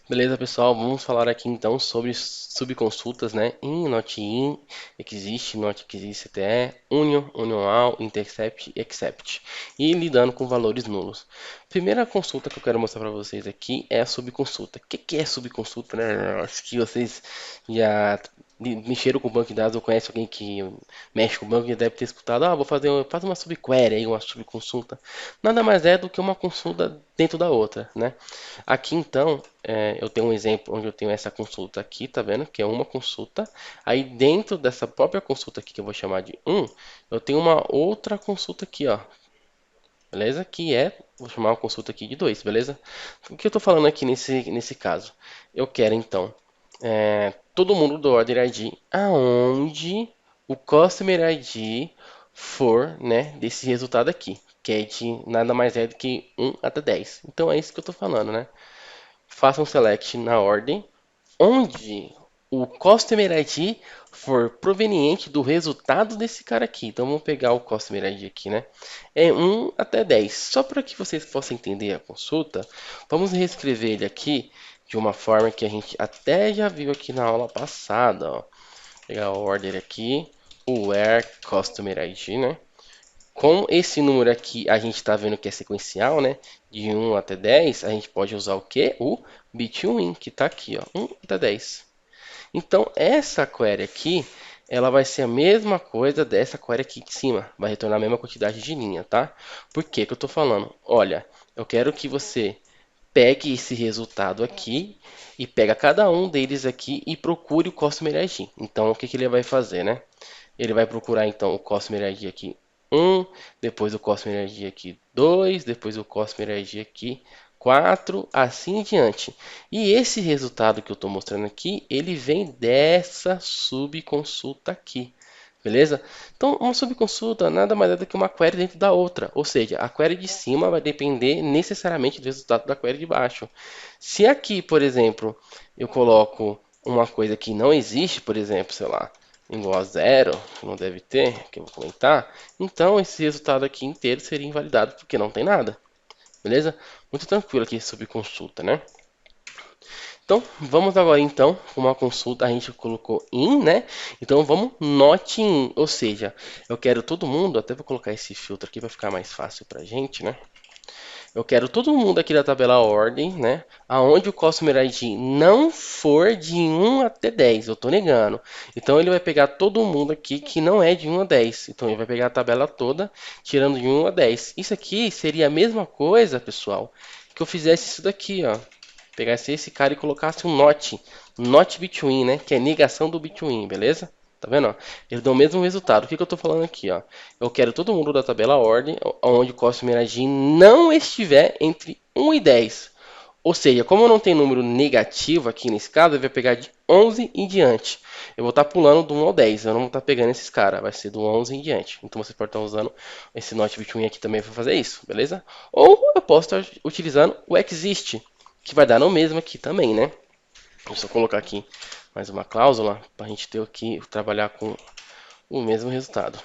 Beleza, pessoal? Vamos falar aqui então sobre subconsultas, né? In, not in, exist, not exist, CTE, union, union all, intercept e except. E lidando com valores nulos. Primeira consulta que eu quero mostrar para vocês aqui é a subconsulta. O que é subconsulta, né? Acho que vocês já mexeram com o banco de dados ou conhecem alguém que mexe com o banco e deve ter escutado, vou fazer uma subquery aí, uma subconsulta. Nada mais é do que uma consulta dentro da outra, né? Aqui então, eu tenho um exemplo onde eu tenho essa consulta aqui, tá vendo? Que é uma consulta. Aí dentro dessa própria consulta aqui, que eu vou chamar de eu tenho uma outra consulta aqui, ó. Beleza? Vou chamar uma consulta aqui de 2, beleza? O que eu estou falando aqui nesse caso? Eu quero então todo mundo do Order ID aonde o Customer ID for, né, desse resultado aqui, que é de nada mais é do que 1 até 10. Então é isso que eu estou falando, né? Faça um select na ordem onde o Customer ID for proveniente do resultado desse cara aqui. Então vamos pegar o Customer ID aqui, né? É 1 até 10. Só para que vocês possam entender a consulta, vamos reescrever ele aqui de uma forma que a gente até já viu aqui na aula passada. Ó. Pegar o order aqui, o where Customer ID, né? Com esse número aqui, a gente está vendo que é sequencial, né? De 1 até 10, a gente pode usar o quê? O between, que está aqui, ó, 1 até 10. Então, essa query aqui, ela vai ser a mesma coisa dessa query aqui de cima. Vai retornar a mesma quantidade de linha, tá? Por que que eu estou falando? Olha, eu quero que você pegue esse resultado aqui e pega cada um deles aqui e procure o Customer ID. Então, o que que ele vai fazer, né? Ele vai procurar então o Customer ID aqui 1, depois o Customer ID aqui 2, depois o Customer ID aqui 4, assim em diante. E esse resultado que eu estou mostrando aqui, ele vem dessa subconsulta aqui. Beleza? Então, uma subconsulta nada mais é do que uma query dentro da outra. Ou seja, a query de cima vai depender necessariamente do resultado da query de baixo. Se aqui, por exemplo, eu coloco uma coisa que não existe, por exemplo, sei lá, igual a zero, que não deve ter, que eu vou comentar, então esse resultado aqui inteiro seria invalidado porque não tem nada. Beleza? Muito tranquilo aqui sobre consulta, né? Então, vamos agora então com uma consulta, a gente colocou in, né? Então vamos not in, ou seja, eu quero todo mundo, até vou colocar esse filtro aqui para ficar mais fácil pra gente, né? Eu quero todo mundo aqui da tabela ordem, né? Aonde o Customer ID não for de 1 até 10, eu tô negando. Então ele vai pegar todo mundo aqui que não é de 1 a 10. Então ele vai pegar a tabela toda, tirando de 1 a 10. Isso aqui seria a mesma coisa, pessoal, que eu fizesse isso daqui, ó. Pegasse esse cara e colocasse um not between, né? Que é negação do between, beleza? Tá vendo? Ó? Ele dá o mesmo resultado. O que, que eu estou falando aqui? Ó? Eu quero todo mundo da tabela ordem, onde o Customer ID não estiver entre 1 e 10. Ou seja, como eu não tenho número negativo aqui nesse caso, ele vai pegar de 11 em diante. Eu vou estar pulando do 1 ao 10, eu não vou estar pegando esses caras, vai ser do 11 em diante. Então você pode estar usando esse not between aqui também para fazer isso, beleza? Ou eu posso estar utilizando o exist, que vai dar no mesmo aqui também, né? Deixa eu colocar aqui mais uma cláusula para a gente ter aqui trabalhar com o mesmo resultado.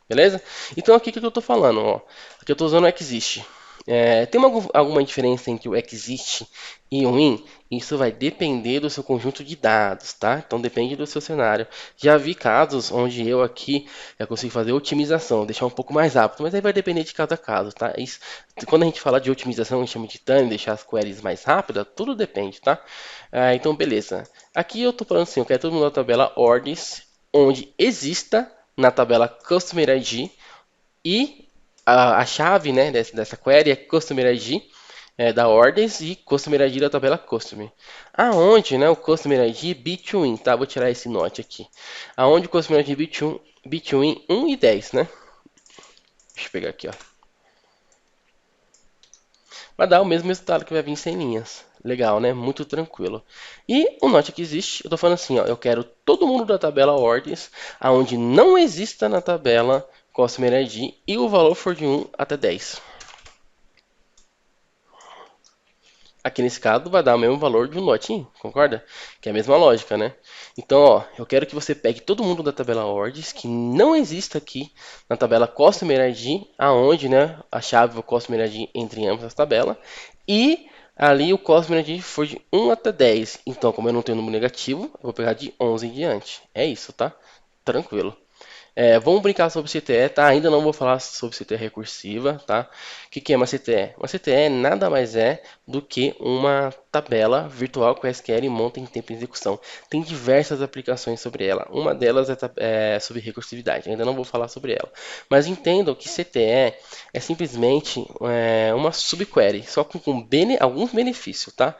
Beleza? Então aqui o que eu estou falando, ó. Aqui eu estou usando o exist. Tem alguma diferença entre o exist e o in? Isso vai depender do seu conjunto de dados, tá? Então depende do seu cenário. Já vi casos onde eu aqui consigo fazer otimização, deixar um pouco mais rápido, mas aí vai depender de cada caso, tá? Isso, quando a gente fala de otimização, a gente chama de tuning, deixar as queries mais rápidas, tudo depende, tá? Então beleza. Aqui eu estou falando assim, eu quero todo mundo na tabela ordens, onde exista na tabela Customer ID e a chave, né, dessa query é Customer ID da ordens e Customer ID da tabela Customer. Aonde, né, o Customer ID between, tá? Vou tirar esse note aqui. Aonde o Customer ID between 1 e 10, né? Deixa eu pegar aqui, ó. Vai dar o mesmo resultado que vai vir sem linhas. Legal, né? Muito tranquilo. E o note que existe, eu tô falando assim, ó, eu quero todo mundo da tabela ordens, aonde não exista na tabela Customer ID e o valor for de 1 até 10. Aqui nesse caso vai dar o mesmo valor de um lote, concorda? Que é a mesma lógica, né? Então, ó, eu quero que você pegue todo mundo da tabela ordens que não exista aqui na tabela Customer ID, aonde, né, a chave o Customer ID entre ambas as tabelas, e Ali o cosmos foi de 1 até 10. Então, como eu não tenho número negativo, eu vou pegar de 11 em diante. É isso, tá? Tranquilo. Vamos brincar sobre CTE, tá? Ainda não vou falar sobre CTE recursiva, tá? O que é uma CTE? Uma CTE nada mais é do que uma tabela virtual que o SQL monta em tempo de execução. Tem diversas aplicações sobre ela. Uma delas é sobre recursividade. Ainda não vou falar sobre ela. Mas entendam que CTE é simplesmente uma subquery, só com alguns benefícios, tá?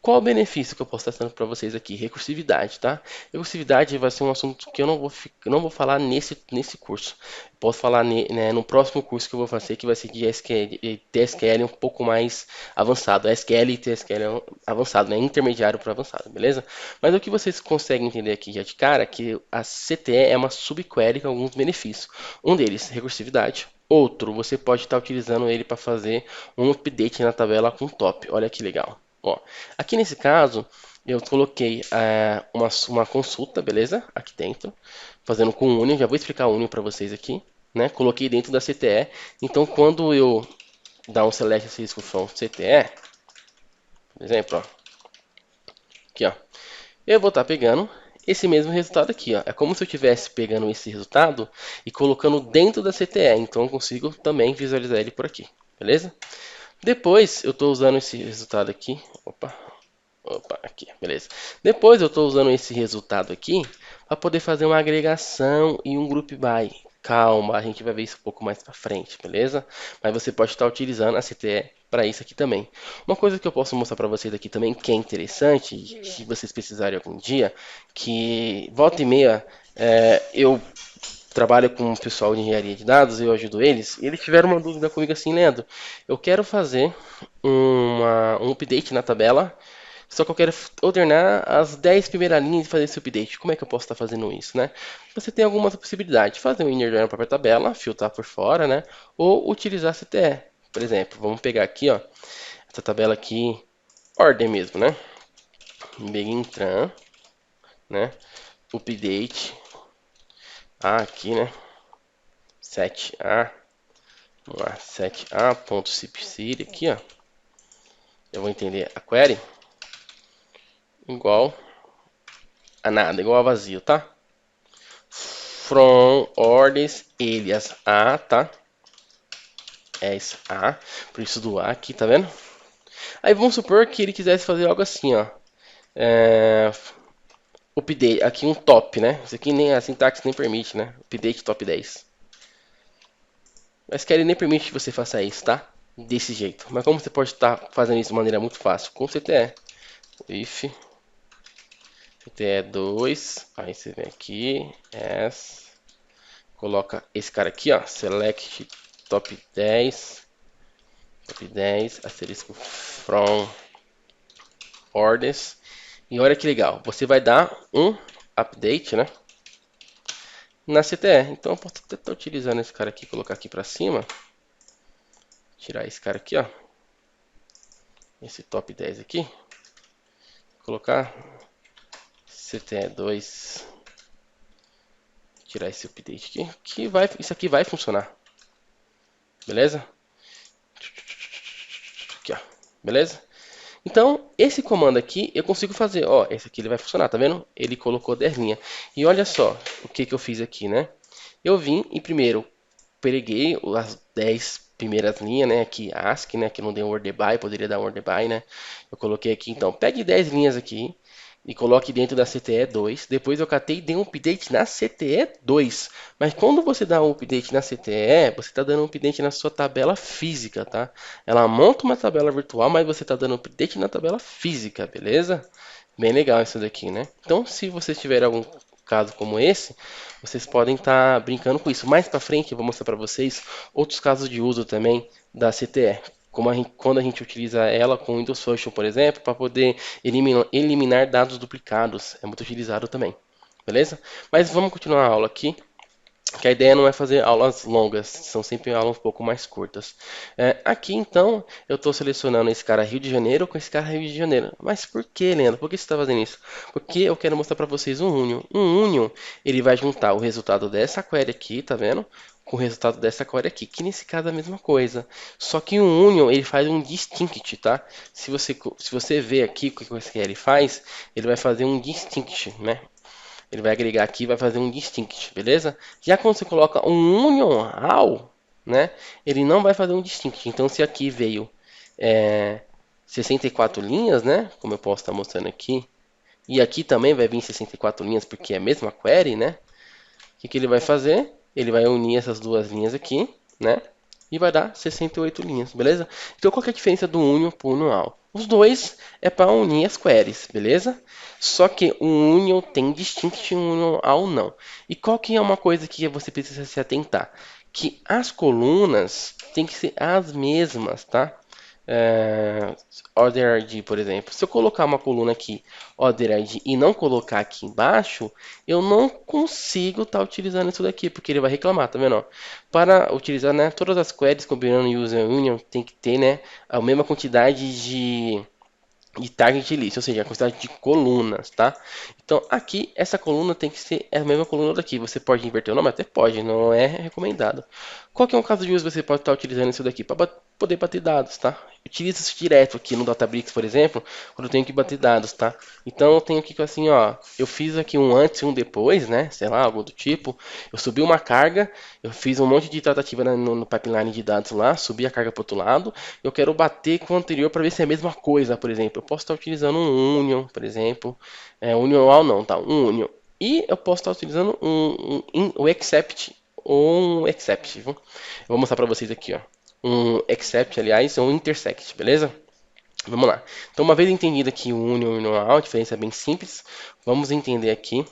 Qual o benefício que eu posso estar dando para vocês aqui? Recursividade, tá? Recursividade vai ser um assunto que eu não vou falar nesse curso. Posso falar né, no próximo curso que eu vou fazer, que vai ser de SQL, e TSQL um pouco mais avançado. SQL e TSQL é avançado, né? Intermediário para avançado, beleza? Mas o que vocês conseguem entender aqui já de cara é que a CTE é uma subquery com alguns benefícios. Um deles, recursividade. Outro, você pode estar utilizando ele para fazer um update na tabela com top. Olha que legal. Ó, aqui nesse caso, eu coloquei uma consulta, beleza? Aqui dentro, fazendo com o Union. Já vou explicar o Union para vocês aqui, né? Coloquei dentro da CTE. Então, quando eu dar um select asterisco from CTE, por exemplo, ó, aqui, ó, eu vou estar pegando esse mesmo resultado aqui, ó. É como se eu estivesse pegando esse resultado e colocando dentro da CTE. Então, eu consigo também visualizar ele por aqui, beleza? Depois, eu estou usando esse resultado aqui. Opa, aqui, beleza. Depois eu estou usando esse resultado aqui para poder fazer uma agregação e um group by. Calma, a gente vai ver isso um pouco mais para frente, beleza? Mas você pode estar utilizando a CTE para isso aqui também. Uma coisa que eu posso mostrar para vocês aqui também, que é interessante, se vocês precisarem algum dia, que volta e meia eu trabalho com o pessoal de engenharia de dados, eu ajudo eles, e eles tiveram uma dúvida comigo assim, Leandro, eu quero fazer um update na tabela, só que eu quero ordenar as 10 primeiras linhas e fazer esse update. Como é que eu posso estar fazendo isso, né? Você tem algumas possibilidades. Fazer um inner join na própria tabela, filtrar por fora, né? Ou utilizar CTE. Por exemplo, vamos pegar aqui, ó, essa tabela aqui, ordem mesmo, né? Begin tran, né? Update, aqui, né? 7A, vamos lá, 7A.cpcity aqui, ó. Eu vou entender a query igual a nada, igual a vazio, tá? From orders alias A, tá? As A, por isso do A aqui, tá vendo? Aí vamos supor que ele quisesse fazer algo assim, ó. Update, aqui um top, né? Isso aqui nem a sintaxe nem permite, né? Update top 10. Mas que ele nem permite que você faça isso, tá? Desse jeito. Mas como você pode estar fazendo isso de maneira muito fácil? Com CTE. If CTE2, aí você vem aqui, coloca esse cara aqui, ó, select top 10, asterisco from orders, e olha que legal, você vai dar um update, né, na CTE. Então eu posso até estar utilizando esse cara aqui, colocar aqui para cima, tirar esse cara aqui, ó, esse top 10 aqui, colocar CTE2, tirar esse update aqui, isso aqui vai funcionar, beleza? Aqui, ó, beleza? Então, esse comando aqui eu consigo fazer, ó, esse aqui ele vai funcionar, tá vendo? Ele colocou 10 linhas. E olha só o que que eu fiz aqui, né? Eu vim e primeiro peguei as 10 primeiras linhas, né, aqui ASCII, né, que não deu um word by, poderia dar um word by, né? Eu coloquei aqui, então, pegue 10 linhas aqui e coloque dentro da CTE 2. Depois eu catei e dei um update na CTE 2. Mas quando você dá um update na CTE, você está dando um update na sua tabela física, tá? Ela monta uma tabela virtual, mas você está dando um update na tabela física, beleza? Bem legal isso daqui, né? Então, se vocês tiverem algum caso como esse, vocês podem estar brincando com isso. Mais para frente, eu vou mostrar para vocês outros casos de uso também da CTE. Quando a gente utiliza ela com Windows Function, por exemplo, para poder eliminar dados duplicados. É muito utilizado também. Beleza? Mas vamos continuar a aula aqui. Que a ideia não é fazer aulas longas, são sempre aulas um pouco mais curtas. Aqui então eu estou selecionando esse cara Rio de Janeiro com esse cara Rio de Janeiro. Mas por que, Leandro? Por que você está fazendo isso? Porque eu quero mostrar para vocês um Union. Um Union ele vai juntar o resultado dessa query aqui, tá vendo? com o resultado dessa query aqui, que nesse caso é a mesma coisa. Só que o union ele faz um distinct, tá? Se você ver aqui o que o SQL faz, ele vai fazer um distinct, né? Ele vai agregar aqui e vai fazer um distinct, beleza? Já quando você coloca um union all, né? Ele não vai fazer um distinct. Então se aqui veio é, 64 linhas, né? Como eu posso estar mostrando aqui. E aqui também vai vir 64 linhas porque é a mesma query, né? O que ele vai fazer? Ele vai unir essas duas linhas aqui, né? E vai dar 68 linhas, beleza? Então qual que é a diferença do union para o union? Os dois é para unir as queries, beleza? Só que o union tem distinct e o union all não. E qual que é uma coisa que você precisa se atentar? Que as colunas têm que ser as mesmas, tá? Order ID, por exemplo. Se eu colocar uma coluna aqui, Order ID, e não colocar aqui embaixo, eu não consigo estar utilizando isso daqui, porque ele vai reclamar, tá vendo? Ó? Para utilizar, né, todas as queries combinando user union, tem que ter, né, a mesma quantidade de target list, ou seja, a quantidade de colunas, tá? Então aqui essa coluna tem que ser a mesma coluna daqui. Você pode inverter o nome? Até pode, não é recomendado. Qual que é um caso de uso que você pode estar utilizando isso daqui? Para poder bater dados, tá? Utiliza isso direto aqui no Databricks, por exemplo, quando eu tenho que bater dados, tá? Então eu tenho aqui assim, ó, eu fiz aqui um antes e um depois, né? Sei lá, algo do tipo. Eu subi uma carga, eu fiz um monte de tratativa no pipeline de dados lá, subi a carga para outro lado. Eu quero bater com o anterior para ver se é a mesma coisa, por exemplo. Eu posso estar utilizando um union, por exemplo. Union all não, tá? Um union. E eu posso estar utilizando o except ou um except. Viu? Eu vou mostrar para vocês aqui, ó. Um except, aliás, ou um intersect, beleza? Vamos lá. Então, uma vez entendido aqui o union e o union all, a diferença é bem simples. Vamos entender aqui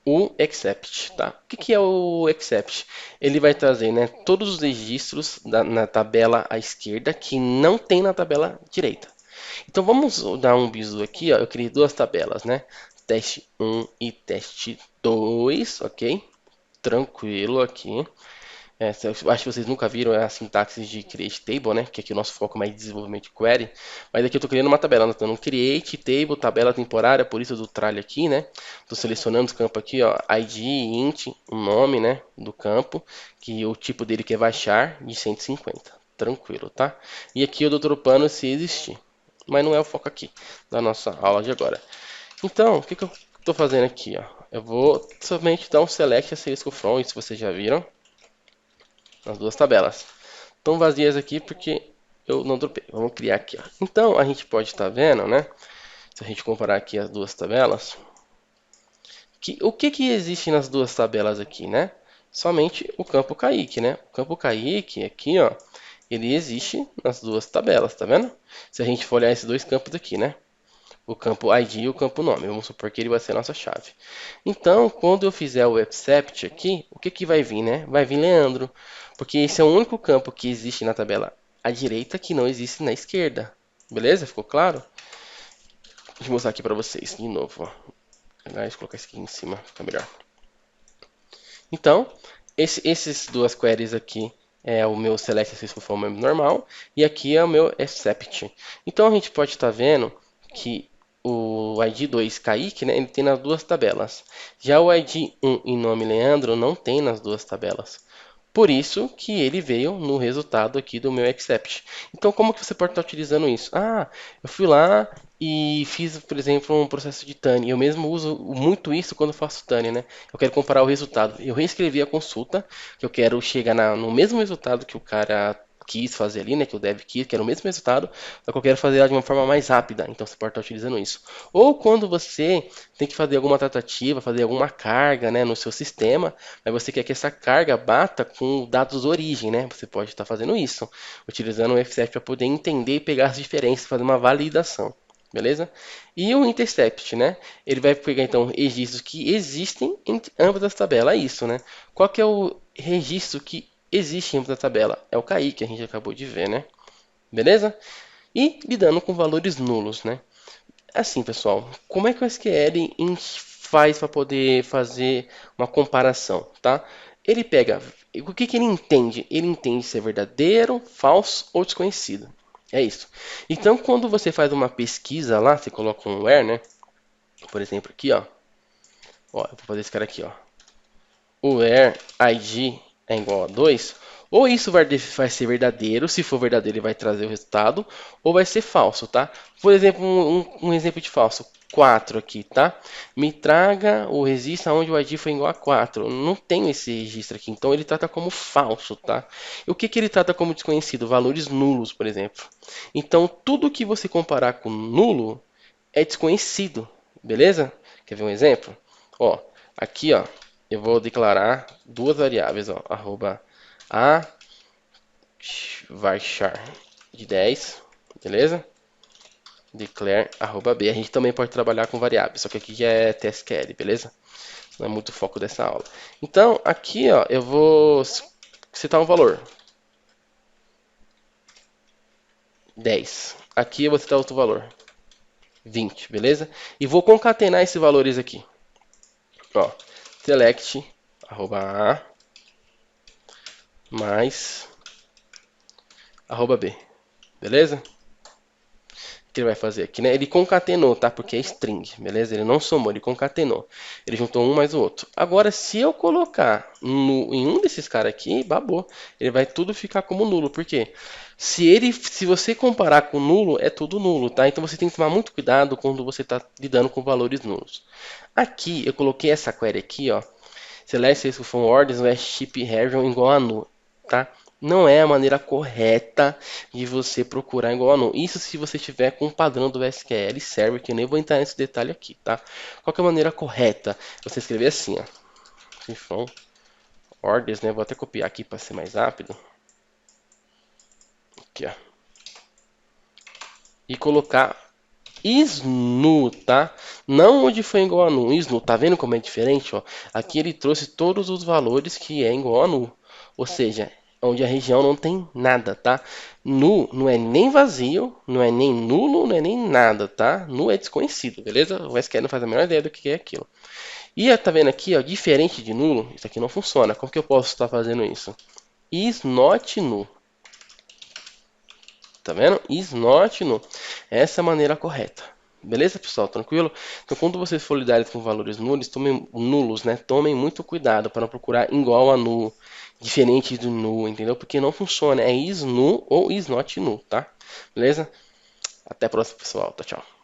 o except, tá? O que é o except? Ele vai trazer, né, todos os registros na tabela à esquerda que não tem na tabela direita. Então vamos dar um bisu aqui, ó. Eu criei duas tabelas, né? Teste 1 e teste 2, ok? Tranquilo aqui. Eu acho que vocês nunca viram a sintaxe de create table, né? Que aqui o nosso foco é mais desenvolvimento de query. Mas aqui eu estou criando uma tabela, anotando create table, tabela temporária, por isso do tralho aqui, né? Estou selecionando os campos aqui, ó, ID, int, o nome, né, do campo, que o tipo dele que é baixar de 150. Tranquilo, tá? E aqui eu estou dropando se existir. Mas não é o foco aqui da nossa aula de agora. Então, o que eu estou fazendo aqui, ó? Eu vou somente dar um select asterisco from, isso vocês já viram. As duas tabelas. Estão vazias aqui porque eu não dropei. Vamos criar aqui. Ó. Então a gente pode estar vendo, né? Se a gente comparar aqui as duas tabelas, o que existe nas duas tabelas aqui, né? Somente o campo Kaique, né? O campo Kaique aqui, ó, ele existe nas duas tabelas, tá vendo? Se a gente for olhar esses dois campos aqui, né? O campo ID e o campo nome. Vamos supor que ele vai ser a nossa chave. Então, quando eu fizer o except aqui, o que vai vir, né? Vai vir Leandro, porque esse é o único campo que existe na tabela à direita que não existe na esquerda. Beleza? Ficou claro? Deixa eu mostrar aqui para vocês de novo. Ó. Deixa eu colocar isso aqui em cima, fica melhor. Então, esses duas queries aqui é o meu select successful from member normal e aqui é o meu except. Então a gente pode estar vendo que o ID2 Kaique, né, ele tem nas duas tabelas. Já o ID1 e nome Leandro não tem nas duas tabelas. Por isso que ele veio no resultado aqui do meu except. Então, como que você pode estar utilizando isso? Ah, eu fui lá e fiz, por exemplo, um processo de TANI. Eu mesmo uso muito isso quando faço TANI, né? Eu quero comparar o resultado. Eu reescrevi a consulta, que eu quero chegar no mesmo resultado que o cara quis fazer ali, né? Que o dev quis, que era o mesmo resultado, só que eu quero fazer ela de uma forma mais rápida. Então, você pode estar utilizando isso. Ou quando você tem que fazer alguma tratativa, fazer alguma carga, né, no seu sistema, mas você quer que essa carga bata com dados origem, né? Você pode estar fazendo isso, utilizando o FSF para poder entender e pegar as diferenças, fazer uma validação. Beleza? E o intercept, né? Ele vai pegar então registros que existem entre ambas as tabelas. É isso, né? Qual que é o registro que existe em ambas as tabelas? É o KI que a gente acabou de ver, né? Beleza? E lidando com valores nulos, né? Assim, pessoal, como é que o SQL faz para poder fazer uma comparação, tá? Ele pega, o que ele entende? Ele entende se é verdadeiro, falso ou desconhecido. É isso. Então, quando você faz uma pesquisa lá, você coloca um where, né? Por exemplo, aqui, ó. Ó, eu vou fazer esse cara aqui, ó. o where id é igual a 2, ou isso vai ser verdadeiro, se for verdadeiro ele vai trazer o resultado, ou vai ser falso, tá? Por exemplo, um exemplo de falso, 4 aqui, tá? Me traga o registro onde o id foi igual a 4. Não tem esse registro aqui, então ele trata como falso, tá? E o que, que ele trata como desconhecido? Valores nulos, por exemplo. Então, tudo que você comparar com nulo é desconhecido, beleza? Quer ver um exemplo? Ó, aqui, ó, eu vou declarar duas variáveis, ó, arroba a varchar de 10, beleza? Declare arroba b. A gente também pode trabalhar com variáveis, só que aqui já é TSQL, beleza? Não é muito foco dessa aula. Então, aqui, ó, eu vou citar um valor. 10. Aqui eu vou citar outro valor. 20, beleza? E vou concatenar esses valores aqui. Ó, select arroba a mais arroba b, beleza? O que ele vai fazer aqui, né? Ele concatenou, tá? Porque é string, beleza? Ele não somou, ele concatenou. Ele juntou um mais o outro. Agora, se eu colocar em um desses caras aqui, babou. Ele vai tudo ficar como nulo. Por quê? Se você comparar com nulo, é tudo nulo, tá? Então você tem que tomar muito cuidado quando você está lidando com valores nulos. Aqui, eu coloquei essa query aqui, ó. Select from orders where chip region igual a null, tá? Não é a maneira correta de você procurar igual a null. Isso se você tiver com o padrão do SQL Server, que eu nem vou entrar nesse detalhe aqui, tá? Qual que é a maneira correta? Você escrever assim, ó. From orders, né? Vou até copiar aqui para ser mais rápido. Aqui, ó. E colocar isNu, tá? Não onde foi igual a nu. IsNu, tá vendo como é diferente, ó? Aqui ele trouxe todos os valores que é igual a nu. Ou seja, onde a região não tem nada, tá? Nu não é nem vazio, não é nem nulo, não é nem nada, tá? Nu é desconhecido, beleza? O SQL não faz a menor ideia do que é aquilo. E tá vendo aqui, ó, diferente de nulo, isso aqui não funciona. Como que eu posso estar fazendo isso? Is not nu. Tá vendo? Is not null. Essa é a maneira correta. Beleza, pessoal? Tranquilo? Então, quando vocês for lidar com valores nulos, né? Tomem muito cuidado para não procurar igual a null, diferente do null, entendeu? Porque não funciona. É is null ou is not null, tá? Beleza? Até a próxima, pessoal. Tchau, tchau.